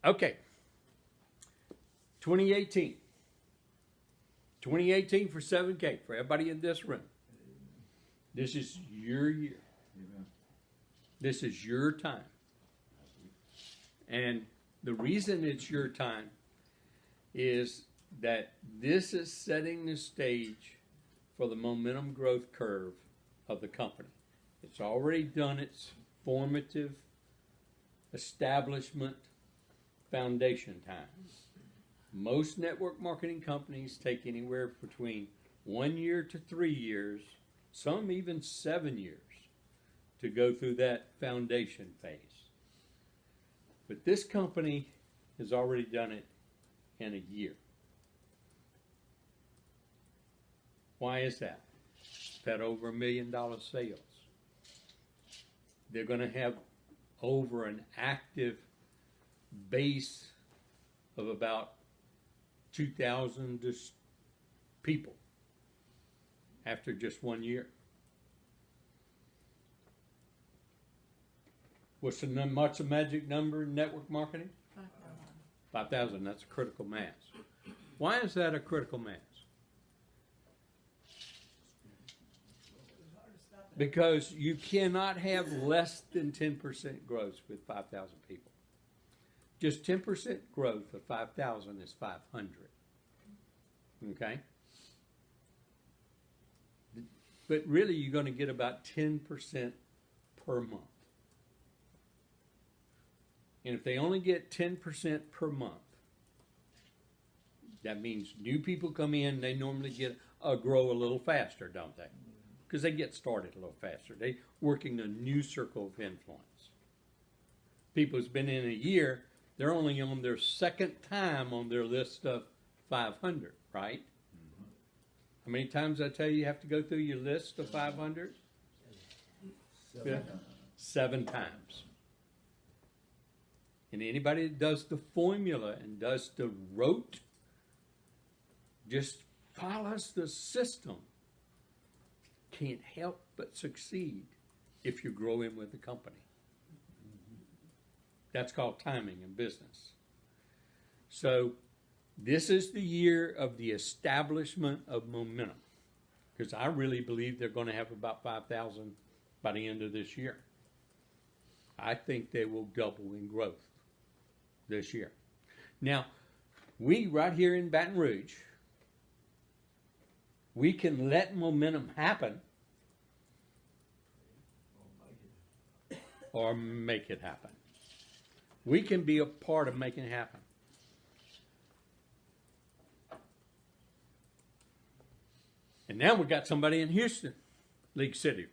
Okay. 2018. 2018 for 7K, for everybody in this room. This is your year. Amen. This is your time. And the reason it's your time is that this is setting the stage for the momentum growth curve of the company. It's already done its formative establishment foundation time. Most network marketing companies take anywhere between 1 year to 3 years, some even 7 years, to go through that foundation phase. But this company has already done it in a year. Why is that? It's had over $1 million sales. They're going to have over an active base of about 2,000 people after just 1 year. What's the magic number in network marketing? 5,000. That's a critical mass. Why is that a critical mass? Because you cannot have less than 10% growth with 5,000 people. Just 10% growth of 5,000 is 500. Okay? But really, you're going to get about 10% per month. And if they only get 10% per month, that means new people come in, they normally grow a little faster, don't they? Because they get started a little faster. They're working a new circle of influence. People who's been in a year, they're only on their second time on their list of 500, right? Mm-hmm. How many times I tell you you have to go through your list of 500? 7 times. And anybody that does the formula and does the rote, just follows the system, can't help but succeed if you grow in with the company. That's called timing in business. So this is the year of the establishment of momentum, because I really believe they're going to have about 5,000 by the end of this year. I think they will double in growth this year. Now, we right here in Baton Rouge, we can let momentum happen or make it happen. We can be a part of making it happen. And now we've got somebody in Houston, League City,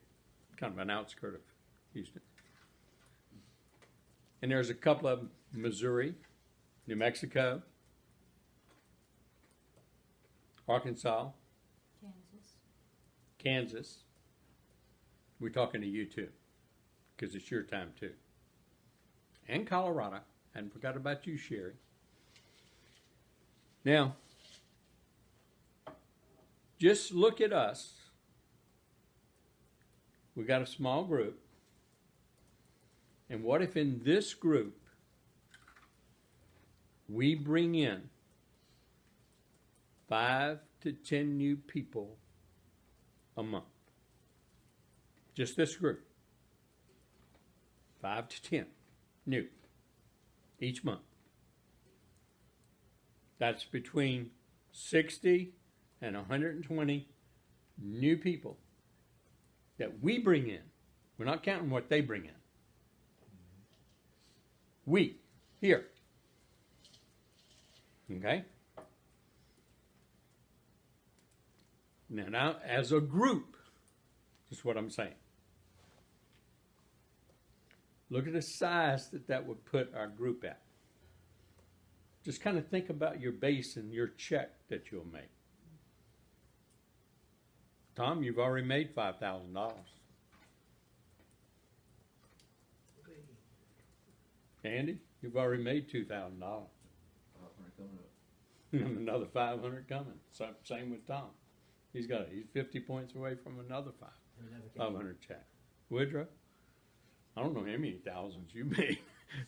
kind of an outskirt of Houston. And there's a couple of Missouri, New Mexico, Arkansas, Kansas. We're talking to you too, because it's your time too. And Colorado. I hadn't forgot about you, Sherry. Now, just look at us. We got a small group. And what if in this group we bring in 5 to 10 new people a month? Just this group. 5 to 10 new each month. That's between 60 and 120 new people that we bring in. We're not counting what they bring in. We, here. Okay? Now, as a group, this is what I'm saying. Look at the size that would put our group at. Just kind of think about your base and your check that you'll make. Tom, you've already made $5,000. Andy, you've already made $2,000. 500 coming up. Another 500 coming. Same with Tom. He's 50 points away from another 500 check. Woodrow, I don't know how many thousands you made,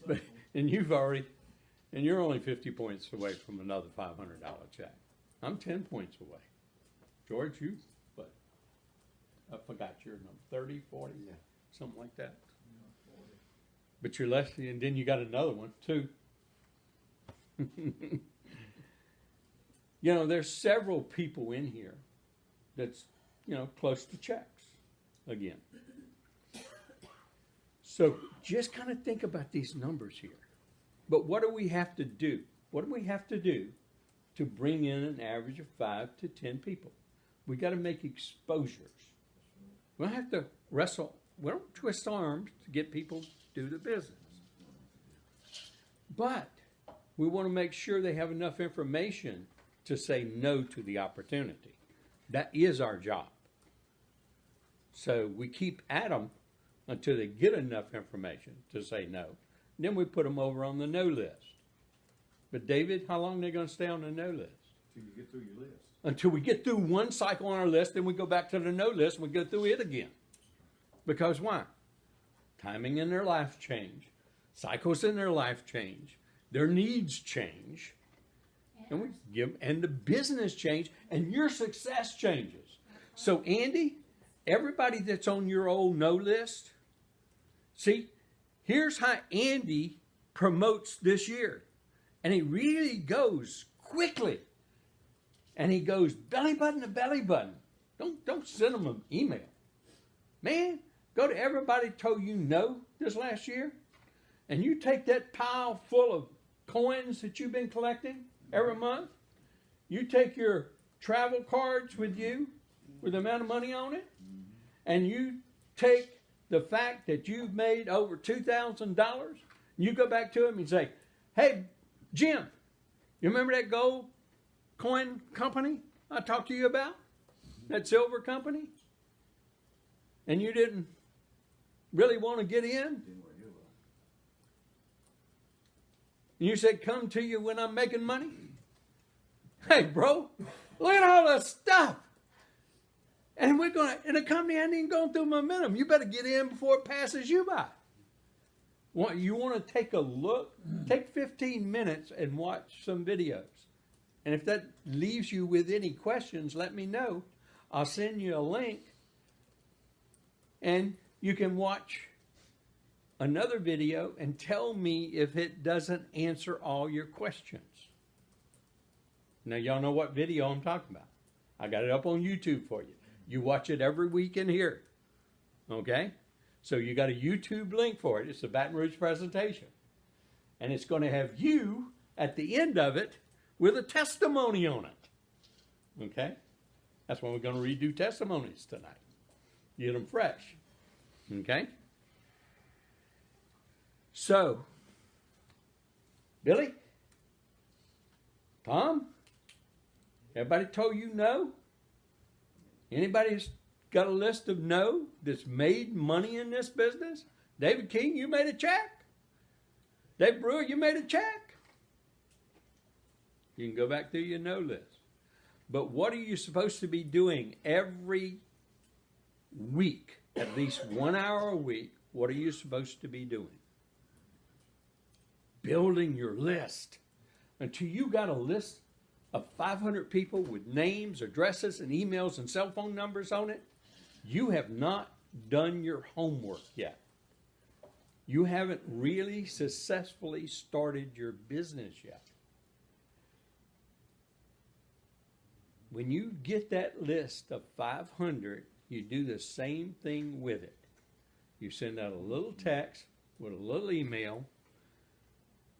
but and you've already And you're only 50 points away from another $500 check. I'm 10 points away. George, you, what? I forgot your number, 30, 40, Yeah. something like that. But you're less, and then you got another one, too. You know, there's several people in here that's, you know, close to checks again. So just kind of think about these numbers here. But what do we have to do? What do we have to do to bring in an average of 5 to 10 people? We got to make exposures. We don't have to wrestle. We don't twist arms to get people to do the business. But we want to make sure they have enough information to say no to the opportunity. That is our job. So we keep at them until they get enough information to say no. Then we put them over on the no list. But David, how long are they going to stay on the no list? Till you get through your list. Until we get through one cycle on our list, then we go back to the no list and we go through it again. Because why? Timing in their life change. Cycles in their life change. Their needs change. And we give, and the business change, and your success changes. So Andy, everybody that's on your old no list, see, here's how Andy promotes this year. And he really goes quickly. And he goes belly button to belly button. Don't send them an email. Man, go to everybody told you no this last year. And you take that pile full of coins that you've been collecting every month. You take your travel cards with you with the amount of money on it. And you take the fact that you've made over $2,000. You go back to him and say, hey, Jim, you remember that gold coin company I talked to you about? That silver company? And you didn't really want to get in? And you said, come to you when I'm making money? Hey, bro, look at all that stuff. And we're going to, in a company ain't even going through momentum. You better get in before it passes you by. You want to take a look? Take 15 minutes and watch some videos. And if that leaves you with any questions, let me know. I'll send you a link. And you can watch another video and tell me if it doesn't answer all your questions. Now, y'all know what video I'm talking about. I got it up on YouTube for you. You watch it every week in here. Okay? So you got a YouTube link for it. It's a Baton Rouge presentation. And it's going to have you at the end of it with a testimony on it. Okay? That's why we're going to redo testimonies tonight. Get them fresh. Okay? So, Billy? Tom? Everybody told you no? Anybody's got a list of no that's made money in this business? David King, you made a check. Dave Brewer, you made a check. You can go back through your no list. But what are you supposed to be doing every week? At least 1 hour a week. What are you supposed to be doing? Building your list. Until you got a list of 500 people with names, addresses, and emails and cell phone numbers on it, you have not done your homework yet. You haven't really successfully started your business yet. When you get that list of 500, you do the same thing with it. You send out a little text with a little email,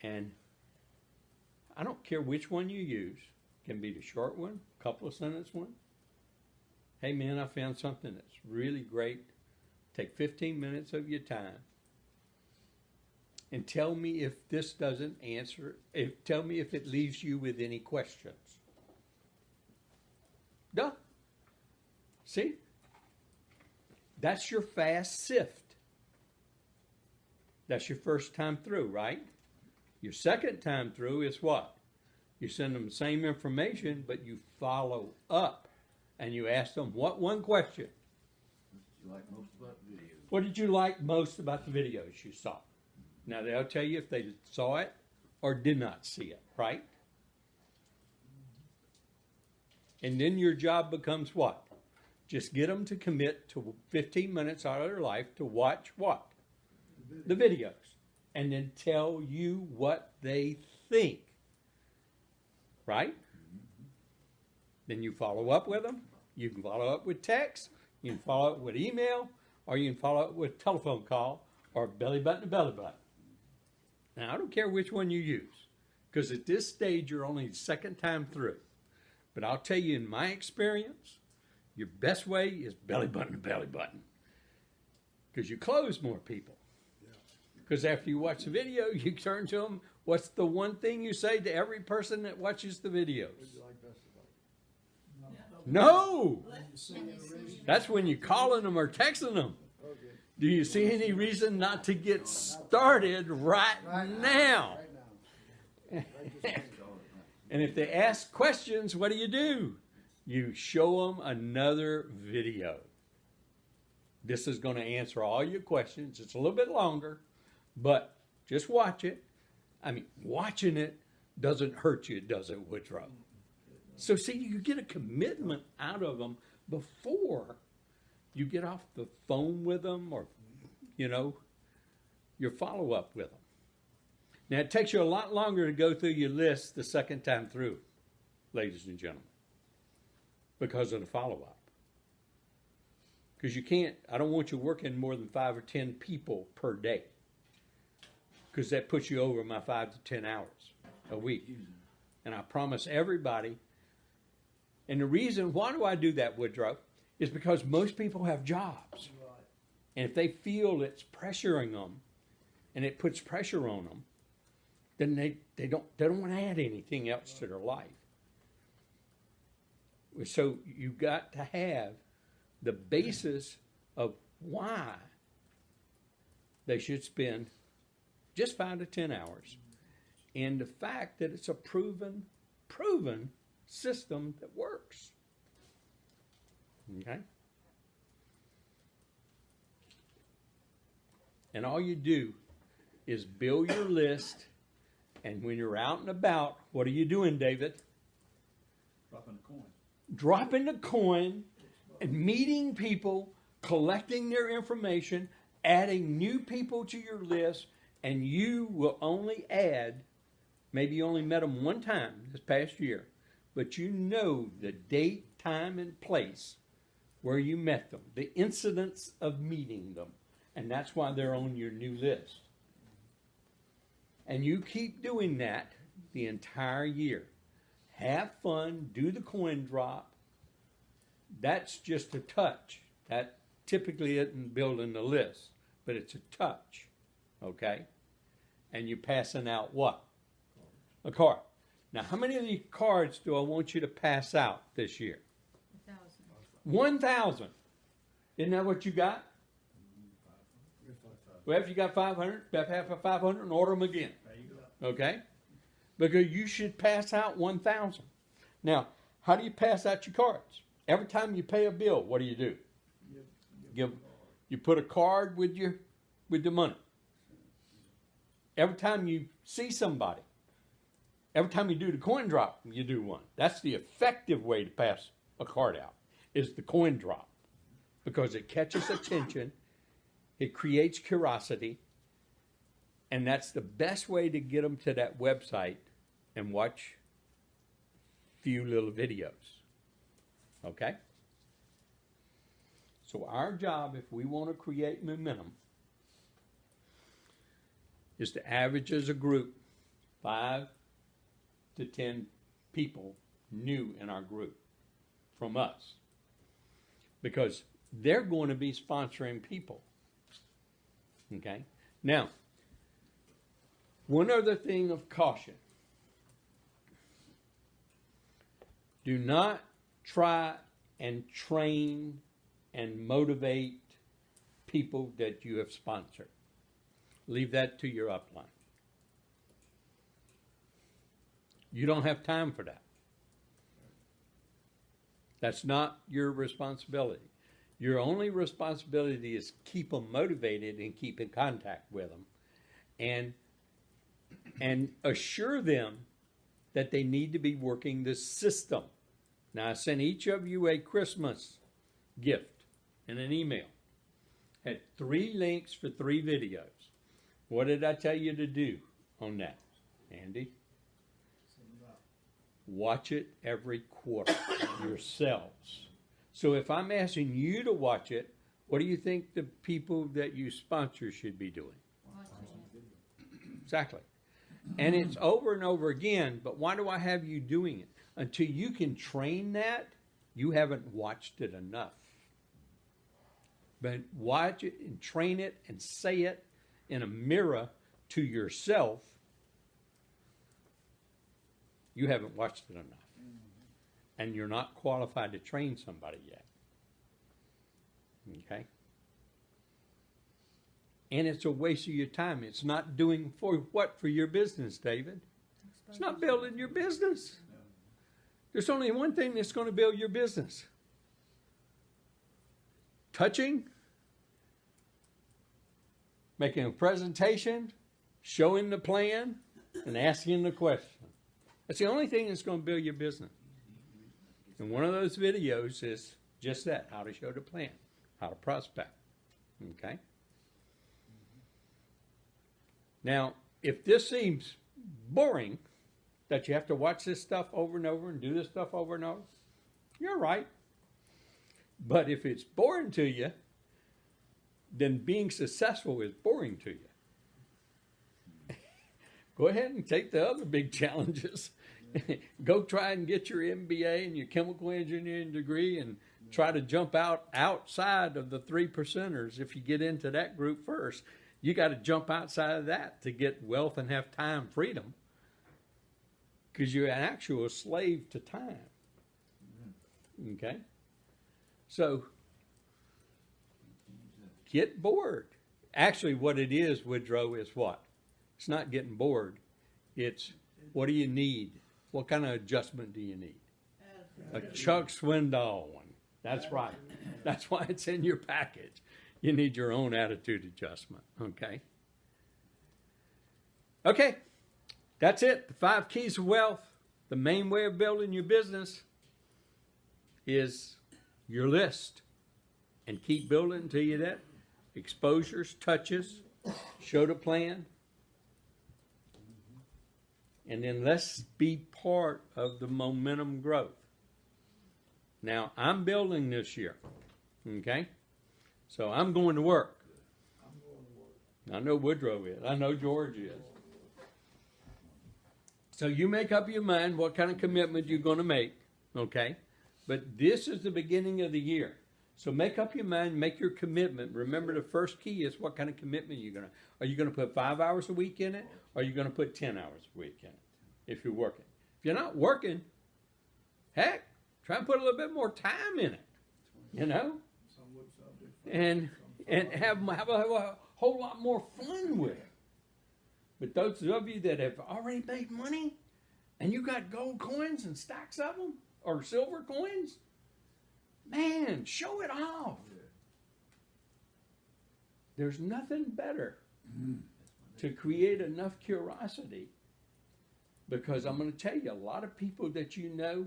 and I don't care which one you use. It can be the short one, couple of sentence one. Hey man, I found something that's really great. Take 15 minutes of your time and tell me if this doesn't answer, tell me if it leaves you with any questions. Duh. See? That's your fast sift. That's your first time through, right? Your second time through is what? You send them the same information, but you follow up. And you ask them, what one question? What did you like most about the videos? What did you like most about the videos you saw? Now, they'll tell you if they saw it or did not see it, right? And then your job becomes what? Just get them to commit to 15 minutes out of their life to watch what? The videos. And then tell you what they think. Right? Then you follow up with them. You can follow up with text. You can follow up with email. Or you can follow up with telephone call or belly button to belly button. Now, I don't care which one you use. Because at this stage, you're only the second time through. But I'll tell you, in my experience, your best way is belly button to belly button. Because you close more people. Because after you watch the video, you turn to them. What's the one thing you say to every person that watches the videos? No! That's when you're calling them or texting them. Do you see any reason not to get started right now? And if they ask questions, what do? You show them another video. This is going to answer all your questions. It's a little bit longer, but just watch it. I mean, watching it doesn't hurt you, does it, Woodrow? So see, you get a commitment out of them before you get off the phone with them or, your follow-up with them. Now, it takes you a lot longer to go through your list the second time through, ladies and gentlemen, because of the follow-up. Because I don't want you working more than 5 or 10 people per day, because that puts you over my 5 to 10 hours a week. And I promise everybody, and the reason, why do I do that, Woodrow, is because most people have jobs. And if they feel it's pressuring them, and it puts pressure on them, then they don't want to add anything else to their life. So you got to have the basis of why they should spend just 5 to 10 hours, and the fact that it's a proven system that works. Okay? And all you do is build your list. And when you're out and about, what are you doing, David? Dropping a coin. Dropping a coin and meeting people, collecting their information, adding new people to your list, and you will only add, maybe you only met them one time this past year, but you know the date, time, and place where you met them, the incidents of meeting them, and that's why they're on your new list. And you keep doing that the entire year. Have fun, do the coin drop. That's just a touch. That typically isn't building the list, but it's a touch, okay? And you're passing out what? A card. Now, how many of these cards do I want you to pass out this year? 1,000. 1,000. Isn't that what you got? Well, if you got 500, you have half of 500 and order them again. Okay? Because you should pass out 1,000. Now, how do you pass out your cards? Every time you pay a bill, what do? You put a card with the money. Every time you see somebody, every time you do the coin drop, you do one. That's the effective way to pass a card out, is the coin drop. Because it catches attention, it creates curiosity, and that's the best way to get them to that website and watch a few little videos. Okay? So our job, if we want to create momentum, is to average as a group 5 to 10 people new in our group from us. Because they're going to be sponsoring people. Okay? Now, one other thing of caution. Do not try and train and motivate people that you have sponsored. Leave that to your upline. You don't have time for that. That's not your responsibility. Your only responsibility is keep them motivated and keep in contact with them. And and assure them that they need to be working the system. Now, I sent each of you a Christmas gift in an email. Had 3 links for 3 videos. What did I tell you to do on that, Andy? Watch it every quarter yourselves. So if I'm asking you to watch it, what do you think the people that you sponsor should be doing? Exactly. And it's over and over again, but why do I have you doing it? Until you can train that, you haven't watched it enough. But watch it and train it and say it in a mirror to yourself. You haven't watched it enough. And you're not qualified to train somebody yet. Okay? And it's a waste of your time. It's not doing for what for your business, David? It's not building your business. There's only one thing that's going to build your business. Touching, making a presentation, showing the plan, and asking the question. That's the only thing that's going to build your business. And one of those videos is just that, how to show the plan, how to prospect. Okay? Now, if this seems boring, that you have to watch this stuff over and over and do this stuff over and over, you're right. But if it's boring to you, then being successful is boring to you. Go ahead and take the other big challenges. Go try and get your MBA and your chemical engineering degree and try to jump outside of the 3%ers. If you get into that group first, you got to jump outside of that to get wealth and have time freedom, because you're an actual slave to time. Okay? So, get bored. Actually, what it is, Woodrow, is what? It's not getting bored. It's, what do you need? What kind of adjustment do you need? A Chuck Swindoll one. That's right. That's why it's in your package. You need your own attitude adjustment. Okay? Okay. That's it. The 5 keys of wealth. The main way of building your business is your list. And keep building until you get exposures, touches, show the plan. And then let's be part of the momentum growth. Now, I'm building this year. Okay? So I'm going to work. I know Woodrow is. I know George is. So you make up your mind what kind of commitment you're going to make. Okay? But this is the beginning of the year. So make up your mind, make your commitment. Remember, the first key is what kind of commitment you're going to. Are you going to put 5 hours a week in it? Or are you going to put 10 hours a week in it if you're working? If you're not working, heck, try and put a little bit more time in it. You know? And have a whole lot more fun with it. But those of you that have already made money and you got gold coins and stacks of them or silver coins, man, show it off. There's nothing better to create enough curiosity, because I'm going to tell you, a lot of people that you know,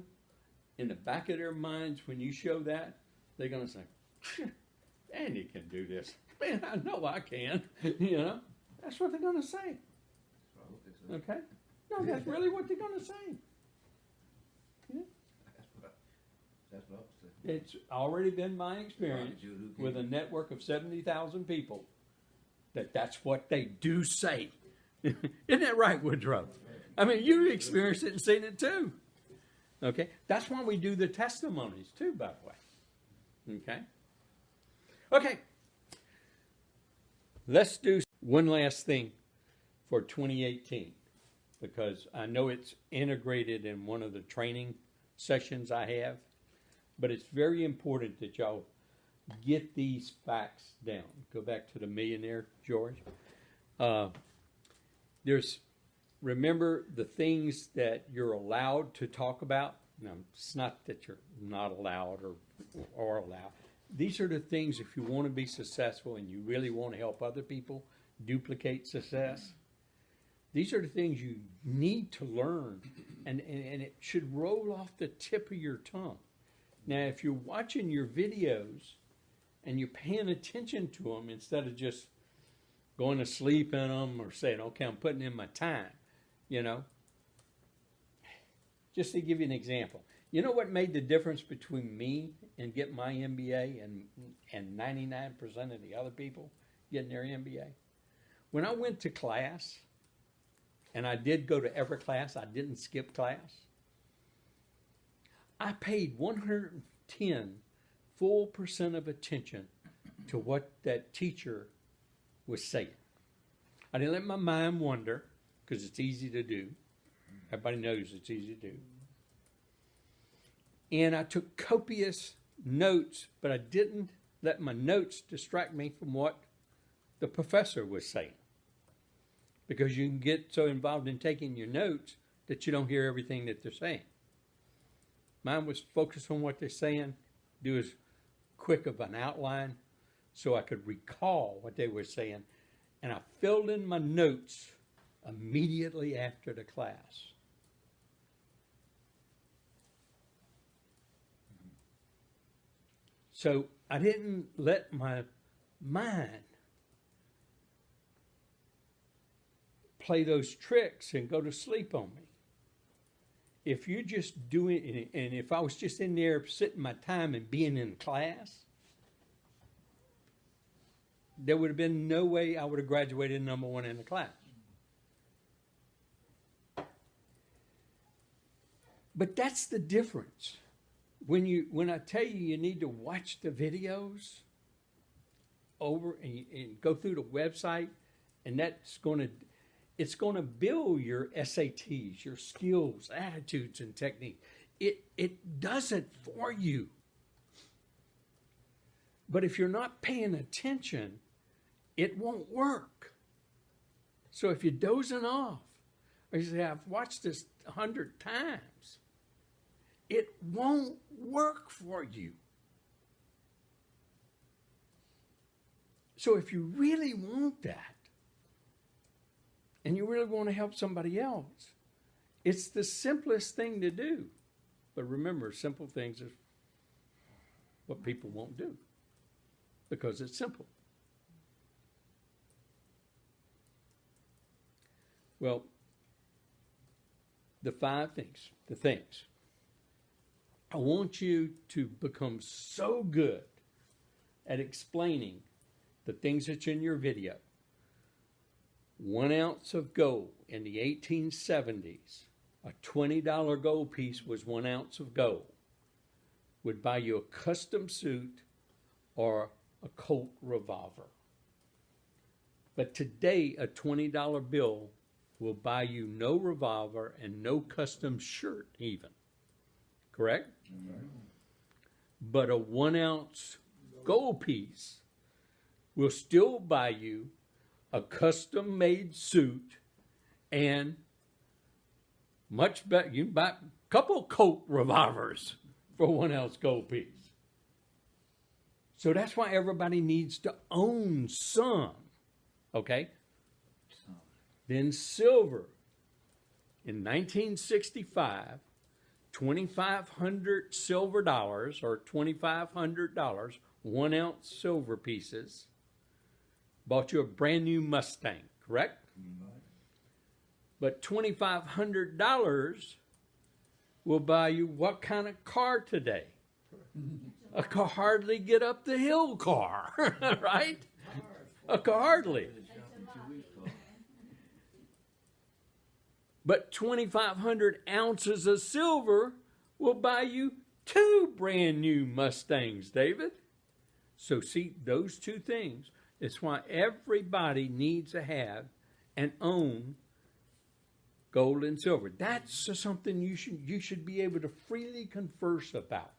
in the back of their minds, when you show that, they're going to say, Andy can do this. Man, I know I can. You know, that's what they're going to say. Okay? No, that's really what they're going to say. Yeah. That's what I was saying. It's already been my experience with a network of 70,000 people that's what they do say. Isn't that right, Woodrow? I mean, you've experienced it and seen it too. Okay? That's why we do the testimonies too, by the way. Okay? Okay. Let's do one last thing for 2018, because I know it's integrated in one of the training sessions I have, but it's very important that y'all get these facts down. Go back to the millionaire, George. Remember the things that you're allowed to talk about. Now, it's not that you're not allowed or allowed. These are the things, if you want to be successful and you really want to help other people duplicate success, These are the things you need to learn, and it should roll off the tip of your tongue. Now, if you're watching your videos and you're paying attention to them instead of just going to sleep in them or saying, okay, I'm putting in my time, you know. Just to give you an example. You know what made the difference between me and getting my MBA and 99% of the other people getting their MBA? When I went to class, and I did go to every class, I didn't skip class, I paid 110 full percent of attention to what that teacher was saying. I didn't let my mind wander, because it's easy to do. Everybody knows it's easy to do. And I took copious notes, but I didn't let my notes distract me from what the professor was saying. Because you can get so involved in taking your notes that you don't hear everything that they're saying. Mine was focused on what they're saying, do as quick of an outline so I could recall what they were saying. And I filled in my notes immediately after the class. So I didn't let my mind play those tricks and go to sleep on me. If you're just doing, and if I was just in there sitting my time and being in class, there would have been no way I would have graduated number one in the class. But that's the difference. When I tell you you need to watch the videos over and go through the website, and it's going to build your SATs, your skills, attitudes, and technique. It does it for you. But if you're not paying attention, it won't work. So if you're dozing off, or you say, I've watched this 100 times, it won't work for you. So if you really want that, and you really want to help somebody else, it's the simplest thing to do. But remember, simple things are what people won't do because it's simple. Well, the things. I want you to become so good at explaining the things that's in your video. 1 ounce of gold in the 1870s, a $20 gold piece was 1 ounce of gold, would buy you a custom suit or a Colt revolver. But today, a $20 bill will buy you no revolver and no custom shirt even. Correct? Mm-hmm. But a 1 ounce gold piece will still buy you a custom made suit and much better. You can buy a couple Colt revolvers for 1 ounce gold piece. So that's why everybody needs to own some. Okay? Then silver. In 1965, 2,500 silver dollars or $2,500, 1 ounce silver pieces, bought you a brand new Mustang, correct? Mm-hmm. But $2,500 will buy you what kind of car today? A car hardly get up the hill car, right? A car hardly. But 2,500 ounces of silver will buy you 2 brand new Mustangs, David. So see, those two things, it's why everybody needs to have and own gold and silver. That's something you should be able to freely converse about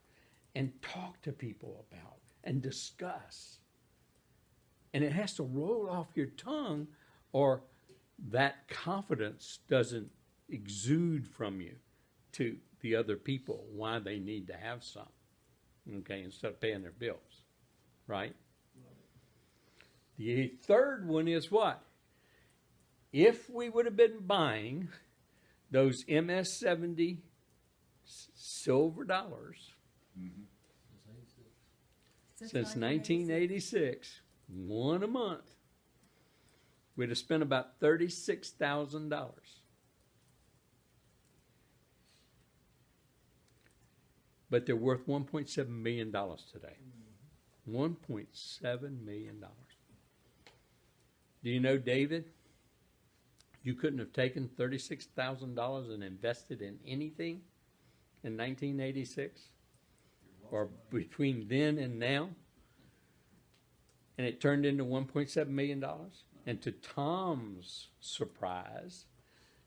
and talk to people about and discuss. And it has to roll off your tongue, or that confidence doesn't exude from you to the other people why they need to have some, okay, instead of paying their bills, right? The third one is what? if we would have been buying those MS-70 silver dollars since 1986, one a month, we'd have spent about $36,000. But they're worth $1.7 million today. $1.7 million. Do you know, David, you couldn't have taken $36,000 and invested in anything in 1986? Or between then and now? And it turned into $1.7 million? And to Tom's surprise,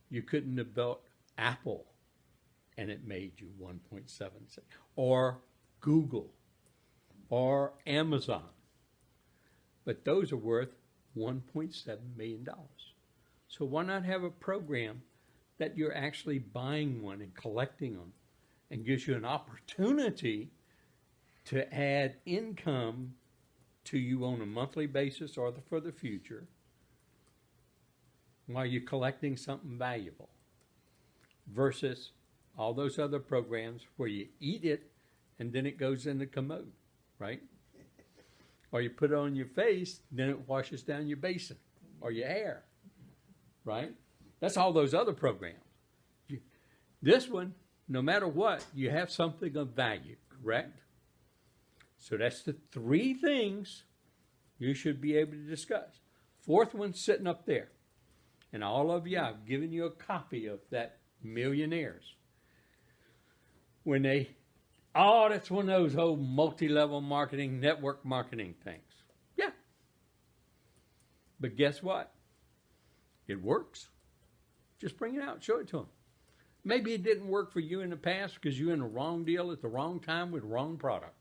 you couldn't have built Apple and it made you 1.7, or Google, or Amazon. But those are worth $1.7 million. So why not have a program that you're actually buying one and collecting them and gives you an opportunity to add income to you on a monthly basis or for the future while you're collecting something valuable, versus all those other programs where you eat it and then it goes in the commode, right? Or you put it on your face, then it washes down your basin or your hair, right? That's all those other programs. This one, no matter what, you have something of value, correct? So that's the three things you should be able to discuss. Fourth one's sitting up there. And all of you, I've given you a copy of that Millionaires. When that's one of those whole multi-level marketing, network marketing things. Yeah. But guess what? It works. Just bring it out, show it to them. Maybe it didn't work for you in the past because you're in the wrong deal at the wrong time with the wrong product.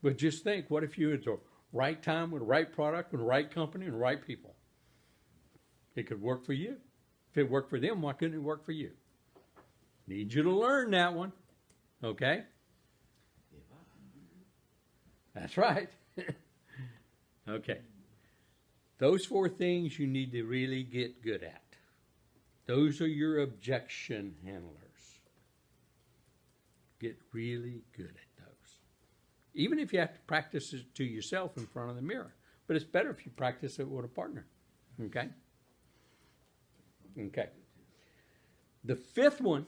But just think, what if you were at the right time with the right product, with the right company, and the right people? It could work for you. If it worked for them, why couldn't it work for you? Need you to learn that one. Okay? That's right. Okay. Those four things you need to really get good at. Those are your objection handlers. Get really good at those. Even if you have to practice it to yourself in front of the mirror. But it's better if you practice it with a partner. Okay? Okay. The fifth one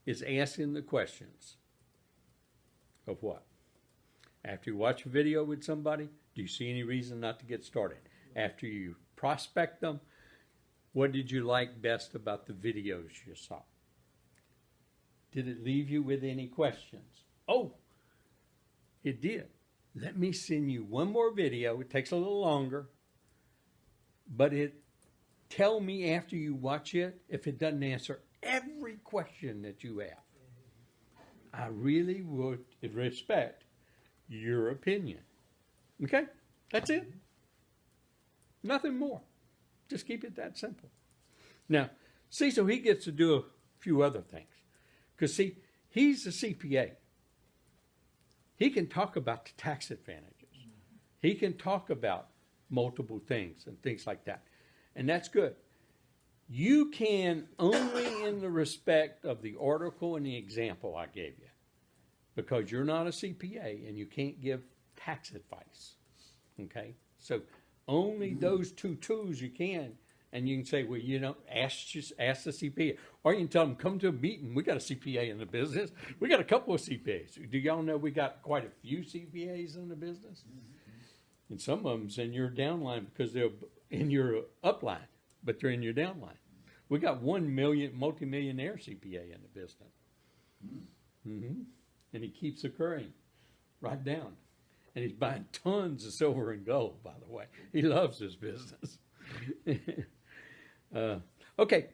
is asking the questions of what? After you watch a video with somebody, do you see any reason not to get started? After you prospect them, what did you like best about the videos you saw? Did it leave you with any questions? Oh, it did. Let me send you one more video. It takes a little longer, but tell me after you watch it if it doesn't answer every question that you have. I really would respect your opinion. Okay? That's it. Nothing more. Just keep it that simple. Now, see, so he gets to do a few other things. Because, see, he's a CPA. He can talk about the tax advantages. He can talk about multiple things and things like that. And that's good. You can only in the respect of the article and the example I gave you, because you're not a CPA and you can't give tax advice. Okay? So only those two tools you can. And you can say, well, ask the CPA. Or you can tell them, come to a meeting. We got a CPA in the business. We got a couple of CPAs. Do y'all know we got quite a few CPAs in the business? And some of them's in your downline because they're in your upline, but they're in your downline. We got 1 million multimillionaire CPA in the business. Mm-hmm. And he keeps occurring right down. And he's buying tons of silver and gold, by the way. He loves his business. Okay,